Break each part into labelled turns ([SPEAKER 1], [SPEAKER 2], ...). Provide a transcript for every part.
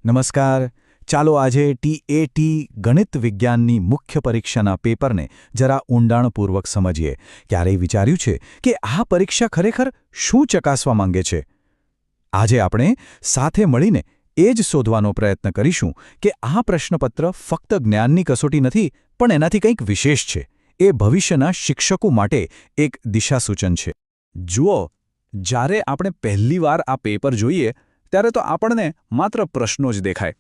[SPEAKER 1] નમસ્કાર. ચાલો આજે ટીએટી ગણિત વિજ્ઞાનની મુખ્ય પરીક્ષાના પેપરને જરા ઊંડાણપૂર્વક સમજીએ. ક્યારેય વિચાર્યું છે કે આ પરીક્ષા ખરેખર શું ચકાસવા માંગે છે? આજે આપણે સાથે મળીને એ જ શોધવાનો પ્રયત્ન કરીશું કે આ પ્રશ્નપત્ર ફક્ત જ્ઞાનની કસોટી નથી, પણ એનાથી કંઈક વિશેષ છે. એ ભવિષ્યના શિક્ષકો માટે એક દિશાસૂચન છે. જુઓ, જ્યારે આપણે પહેલીવાર આ પેપર જોઈએ ત્યારે તો આપણને માત્ર પ્રશ્નો જ દેખાય.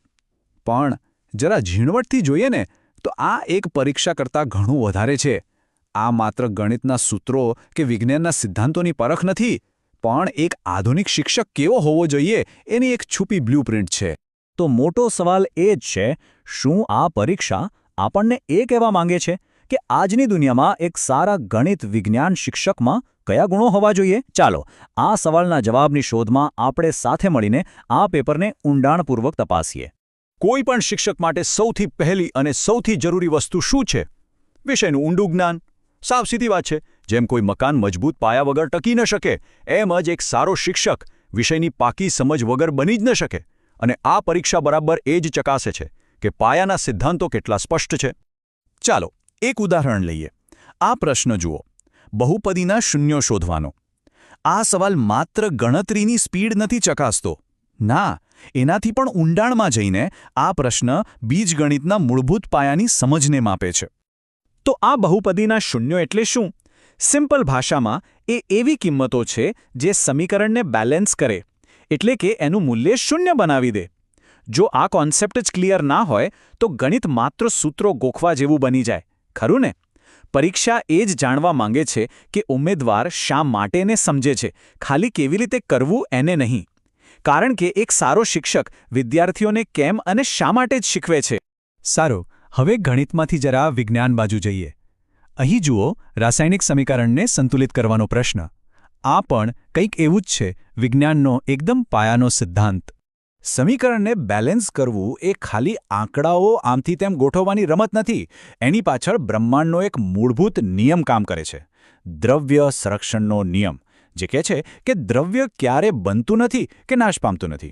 [SPEAKER 1] પણ જરા ઝીણવટથી જોઈએ ને તો આ એક પરીક્ષા કરતાં ઘણું વધારે છે. આ માત્ર ગણિતના સૂત્રો કે વિજ્ઞાનના સિદ્ધાંતોની પરખ નથી, પણ એક આધુનિક શિક્ષક કેવો હોવો જોઈએ એની એક છુપી બ્લ્યુપ્રિન્ટ છે.
[SPEAKER 2] તો મોટો સવાલ એ જ છે, શું આ પરીક્ષા આપણને એ કહેવા માંગે છે કે આજની દુનિયામાં એક સારા ગણિત વિજ્ઞાન શિક્ષકમાં કયા ગુણો હોવા જોઈએ? ચાલો, આ સવાલના જવાબની શોધમાં આપણે સાથે મળીને આ પેપરને ઊંડાણપૂર્વક તપાસીએ.
[SPEAKER 3] કોઈ પણ શિક્ષક માટે સૌથી પહેલી અને સૌથી જરૂરી વસ્તુ શું છે? વિષયનું ઊંડું જ્ઞાન. સાવ સીધી વાત છે. જેમ કોઈ મકાન મજબૂત પાયા વગર ટકી ન શકે, એમ જ એક સારો શિક્ષક વિષયની પાકી સમજ વગર બની જ ન શકે. અને આ પરીક્ષા બરાબર એ જ ચકાસે છે કે પાયાના સિદ્ધાંતો કેટલા સ્પષ્ટ છે. ચાલો એક ઉદાહરણ લઈએ. આ પ્રશ્ન જુઓ, બહુપદીના શૂન્યો શોધવાનો. આ સવાલ માત્ર ગણતરીની સ્પીડ નથી ચકાસતો. ના, એનાથી પણ ઊંડાણમાં જઈને આ પ્રશ્ન બીજગણિતના મૂળભૂત પાયાની સમજને માપે છે.
[SPEAKER 2] તો આ બહુપદીના શૂન્યો એટલે શું? સિમ્પલ ભાષામાં એ એવી કિંમતો છે જે સમીકરણને બેલેન્સ કરે, એટલે કે એનું મૂલ્ય શૂન્ય બનાવી દે. જો આ કોન્સેપ્ટ જ ક્લિયર ના હોય તો ગણિત માત્ર સૂત્રો ગોખવા જેવું બની જાય, ખરું ને? પરીક્ષા એ જ જાણવા માંગે છે કે ઉમેદવાર શા માટે એને સમજે છે, ખાલી કેવી રીતે કરવું એને નહીં. કારણ કે એક સારો શિક્ષક વિદ્યાર્થીઓને કેમ અને શા માટે જ શીખવે છે.
[SPEAKER 1] સારું, હવે ગણિતમાંથી જરા વિજ્ઞાન બાજુ જઈએ. અહીં જુઓ, રાસાયણિક સમીકરણને સંતુલિત કરવાનો પ્રશ્ન. આ પણ કંઈક એવું જ છે, વિજ્ઞાનનો એકદમ પાયાનો સિદ્ધાંત. સમીકરણને બેલેન્સ કરવું એ ખાલી આંકડાઓ આમથી તેમ ગોઠવવાની રમત નથી. એની પાછળ બ્રહ્માંડનો એક મૂળભૂત નિયમ કામ કરે છે, દ્રવ્ય સંરક્ષણનો નિયમ, જે કહે છે કે દ્રવ્ય ક્યારે બનતું નથી કે નાશ પામતું નથી.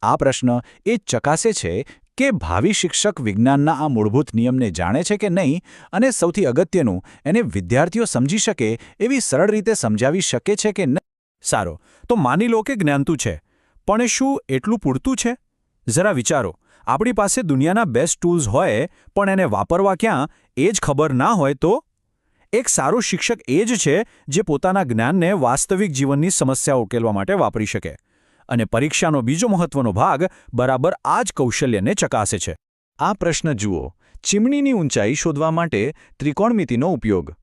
[SPEAKER 1] આ પ્રશ્ન એ ચકાસે છે કે ભાવિ શિક્ષક વિજ્ઞાનના આ મૂળભૂત નિયમને જાણે છે કે નહીં, અને સૌથી અગત્યનું, એને વિદ્યાર્થીઓ સમજી શકે એવી સરળ રીતે સમજાવી શકે છે કે નહીં.
[SPEAKER 3] સારો, તો માની લો કે જ્ઞાનતું છે, પણ શું એટલું પૂરતું છે? જરા વિચારો, આપણી પાસે દુનિયાના બેસ્ટ ટૂલ્સ હોય પણ એને વાપરવા ક્યાં એ જ ખબર ના હોય તો? એક સારો શિક્ષક એ જ છે જે પોતાના જ્ઞાનને વાસ્તવિક જીવનની સમસ્યાઓ ઉકેલવા માટે વાપરી શકે. અને પરીક્ષાનો બીજો મહત્વનો ભાગ બરાબર આ જ કૌશલ્યને ચકાસે છે. આ પ્રશ્ન જુઓ, ચીમનીની ઊંચાઈ શોધવા માટે ત્રિકોણમિતિનો ઉપયોગ.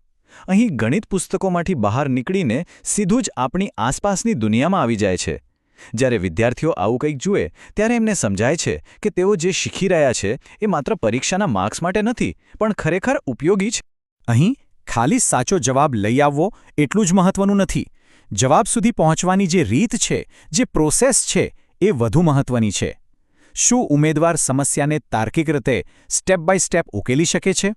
[SPEAKER 3] અહીં ગણિત પુસ્તકોમાંથી બહાર નીકળીને સીધું જ આપણી આસપાસની દુનિયામાં આવી જાય છે. જ્યારે વિદ્યાર્થીઓ આવું કંઈક જુએ ત્યારે એમને સમજાય છે કે તેઓ જે શીખી રહ્યા છે એ માત્ર પરીક્ષાના માર્ક્સ માટે નથી, પણ ખરેખર ઉપયોગી છે. અહીં ખાલી સાચો જવાબ લઈ આવવો એટલું જ મહત્વનું નથી. જવાબ સુધી પહોંચવાની જે રીત છે, જે પ્રોસેસ છે, એ વધુ મહત્વની છે. શું ઉમેદવાર સમસ્યાને તાર્કિક રીતે સ્ટેપ બાય સ્ટેપ ઉકેલી શકે છે?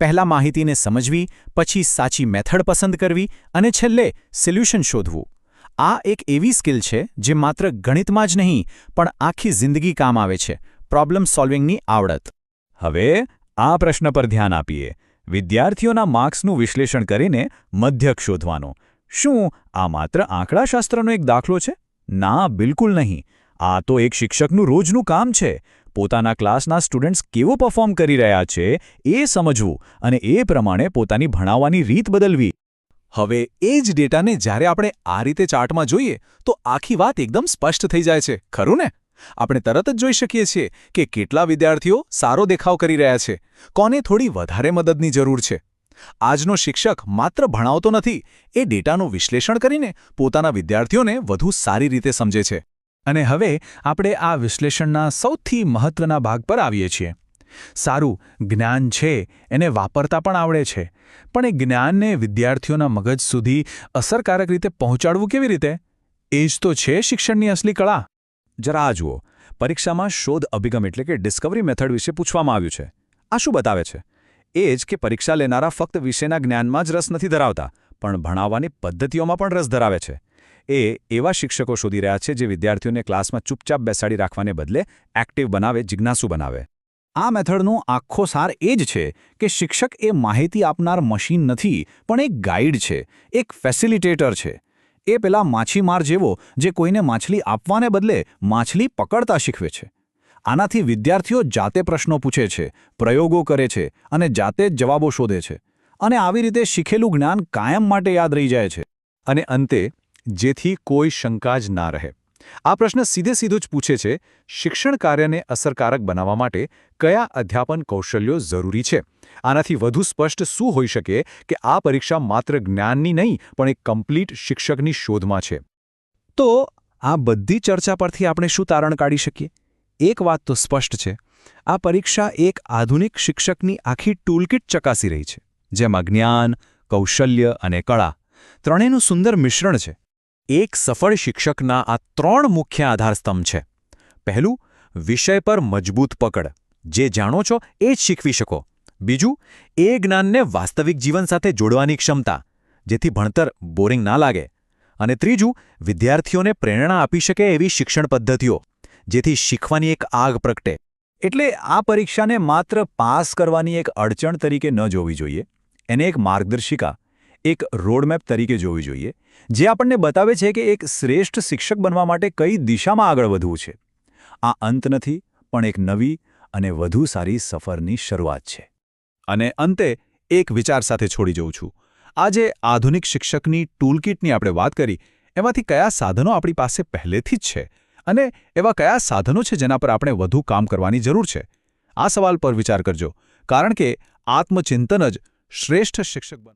[SPEAKER 3] પહેલા માહિતીને સમજવી, પછી સાચી મેથડ પસંદ કરવી અને છેલ્લે સોલ્યુશન શોધવું. આ એક એવી સ્કિલ છે જે માત્ર ગણિતમાં જ નહીં પણ આખી જિંદગી કામ આવે છે, પ્રોબ્લેમ સોલ્વિંગની આવડત. હવે આ પ્રશ્ન પર ધ્યાન આપીએ. વિદ્યાર્થીઓના માર્ક્સનું વિશ્લેષણ કરીને મધ્યક શોધવાનો. શું આ માત્ર આંકડાશાસ્ત્રનો એક દાખલો છે? ના, બિલકુલ નહીં. આ તો એક શિક્ષકનું રોજનું કામ છે. પોતાના ક્લાસના સ્ટુડન્ટ્સ કેવો પરફોર્મ કરી રહ્યા છે એ સમજવું અને એ પ્રમાણે પોતાની ભણાવવાની રીત બદલવી. હવે એ જ ડેટાને જ્યારે આપણે આ રીતે ચાર્ટમાં જોઈએ તો આખી વાત એકદમ સ્પષ્ટ થઈ જાય છે, ખરું ને? આપણે તરત જ જોઈ શકીએ છીએ કે કેટલા વિદ્યાર્થીઓ સારો દેખાવ કરી રહ્યા છે, કોને થોડી વધારે મદદની જરૂર છે. આજનો શિક્ષક માત્ર ભણાવતો નથી, એ ડેટાનું વિશ્લેષણ કરીને પોતાના વિદ્યાર્થીઓને વધુ સારી રીતે સમજે છે. અને હવે આપણે આ વિશ્લેષણના સૌથી મહત્વના ભાગ પર આવીએ છીએ. સારું, જ્ઞાન છે એને વાપરતા પણ આવડે છે, પણ એ જ્ઞાનને વિદ્યાર્થીઓના મગજ સુધી અસરકારક રીતે પહોંચાડવું કેવી રીતે? એ જ તો છે શિક્ષણની અસલી કળા. જરા આ જુઓ, પરીક્ષામાં શોધ અભિગમ એટલે કે ડિસ્કવરી મેથડ વિશે પૂછવામાં આવ્યું છે. આ શું બતાવે છે? એ જ કે પરીક્ષા લેનારા ફક્ત વિષયના જ્ઞાનમાં જ રસ નથી ધરાવતા, પણ ભણાવવાની પદ્ધતિઓમાં પણ રસ ધરાવે છે.
[SPEAKER 2] એ એવા શિક્ષકો શોધી રહ્યા છે જે વિદ્યાર્થીઓને ક્લાસમાં ચૂપચાપ બેસાડી રાખવાને બદલે એક્ટિવ બનાવે, જિજ્ઞાસુ બનાવે. આ મેથડનો આખો સાર એ જ છે કે શિક્ષક એ માહિતી આપનાર મશીન નથી, પણ એક ગાઈડ છે, એક ફેસિલિટેટર છે. એ પેલા માછીમાર જેવો જે કોઈને માછલી આપવાને બદલે માછલી પકડતા શીખવે છે. આનાથી વિદ્યાર્થીઓ જાતે પ્રશ્નો પૂછે છે, પ્રયોગો કરે છે અને જાતે જ જવાબો શોધે છે. અને આવી રીતે શીખેલું જ્ઞાન કાયમ માટે યાદ રહી જાય છે. અને અંતે, જેથી કોઈ શંકા જ ના રહે, આ પ્રશ્ન સીધું જ પૂછે છે, શિક્ષણ કાર્યને અસરકારક બનાવવા માટે કયા અધ્યાપન કૌશલ્યો જરૂરી છે? આનાથી વધુ સ્પષ્ટ શું હોઈ શકે કે આ પરીક્ષા માત્ર જ્ઞાનની નહીં પણ એક કમ્પ્લીટ શિક્ષકની શોધમાં છે. તો આ બધી ચર્ચા પરથી આપણે શું તારણ કાઢી શકીએ? એક વાત તો સ્પષ્ટ છે, આ પરીક્ષા એક આધુનિક શિક્ષકની આખી ટૂલકિટ ચકાસી રહી છે, જેમાં જ્ઞાન, કૌશલ્ય અને કળા ત્રણેયનું સુંદર મિશ્રણ છે. એક સફળ શિક્ષકના આ 3 મુખ્ય આધારસ્તંભ છે. પહેલું, વિષય પર મજબૂત પકડ, જે જાણો છો એ જ શીખવી શકો. બીજું, એ જ્ઞાનને વાસ્તવિક જીવન સાથે જોડવાની ક્ષમતા, જેથી ભણતર બોરિંગ ના લાગે. અને ત્રીજું, વિદ્યાર્થીઓને પ્રેરણા આપી શકે એવી શિક્ષણ પદ્ધતિઓ, જેથી શીખવાની એક આગ પ્રગટે. એટલે આ પરીક્ષાને માત્ર પાસ કરવાની એક અડચણ તરીકે ન જોવી જોઈએ, એને એક માર્ગદર્શિકા, એક રોડમેપ તરીકે જોવી જોઈએ, જે આપણને બતાવે છે કે એક શ્રેષ્ઠ શિક્ષક બનવા માટે કઈ દિશામાં આગળ વધવું છે. આ અંત નથી, પણ એક નવી અને વધુ સારી સફરની શરૂઆત છે. અને અંતે એક વિચાર સાથે છોડી જઉં છું. આજે આધુનિક શિક્ષકની ટૂલકિટની આપણે વાત કરી, એમાંથી કયા સાધનો આપણી પાસે પહેલેથી જ છે અને એવા કયા સાધનો છે જેના પર આપણે વધુ કામ કરવાની જરૂર છે? આ સવાલ પર વિચાર કરજો, કારણ કે આત્મચિંતન જ શ્રેષ્ઠ શિક્ષક બનવું.